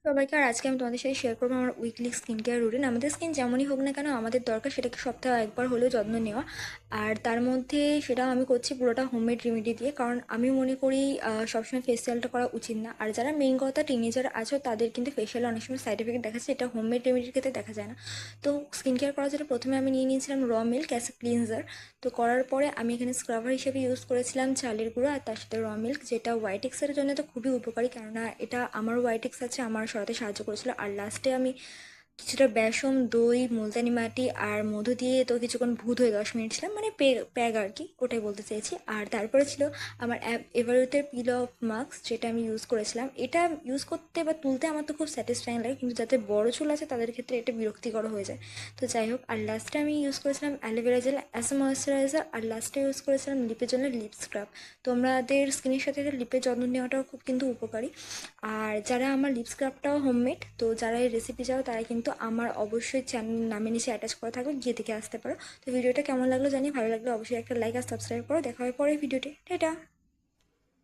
সবাইকে আর আজকে আমি তোমাদের সাথে শেয়ার করবো আমার উইকলি স্কিন কেয়ার রুটিন। আমাদের স্কিন যেমনই হোক না কেন, আমাদের দরকার সেটাকে সপ্তাহে একবার হলেও যত্ন নেওয়া। আর তার মধ্যে সেটাও আমি করছি পুরোটা হোমমেড রেমেডি দিয়ে, কারণ আমি মনে করি সবসময় ফেসিয়ালটা করা উচিত না। আর যারা মেইন কথা টিনেজার আছো তাদের কিন্তু ফেসিয়ালে অনেক সময় সাইড এফেক্ট দেখাচ্ছে, এটা হোমমেড রেমেডির ক্ষেত্রে দেখা যায় না। তো স্কিন কেয়ার করার জন্য প্রথমে আমি নিয়ে নিয়েছিলাম র মিল্ক অ্যাজ এ ক্লিনজার। তো করার পরে আমি এখানে স্ক্রাবার হিসেবে ইউজ করেছিলাম চালের গুঁড়ো আর তার সাথে র মিল্ক, যেটা হোয়াইটেক্সের জন্য তো খুবই উপকারী, কেননা এটা আমার হোয়াইটেক্স আছে আমার সরাতে সাহায্য করেছিল। আর লাস্টে আমি কিছুটা বেসন, দই, মুলতানি মাটি আর মধু দিয়ে তো কিছুক্ষণ ভূত হয়ে 10 মিনিট ছিলাম, মানে প্যাগ আর কি, ওটাই বলতে চেয়েছি। আর তারপরে ছিল আমার এভারেস্টের পিল অফ মাস্ক, যেটা আমি ইউজ করেছিলাম। এটা ইউজ করতে বা তুলতে আমার তো খুব স্যাটিসফাইং লাগে, কিন্তু যাদের বড় চুল আছে তাদের ক্ষেত্রে এটা বিরক্তিকর হয়ে যায়। তো যাই হোক, আর লাস্টে আমি ইউজ করেছিলাম aloe vera gel as a moisturiser. আর লাস্টে ইউজ করেছিলাম লিপের জন্য লিপ স্ক্রাব। তোমাদের স্কিনের সাথে লিপের যত্ন নেওয়াটাও খুব কিন্তু উপকারী। আর যারা আমার লিপ স্ক্রাবটাও হোমমেড, তো যারা এই রেসিপি চাও তারা কিন্তু আমার অবশ্যই চ্যানেল নামে নিচে অ্যাটাচ করা থাকবে, গিয়ে দেখে আসতে পারো। তো ভিডিওটা কেমন লাগলো জানি, ভালো লাগলে অবশ্যই একটা লাইক আর সাবস্ক্রাইব করো। দেখা হয় পরের ভিডিওতে। টাটা।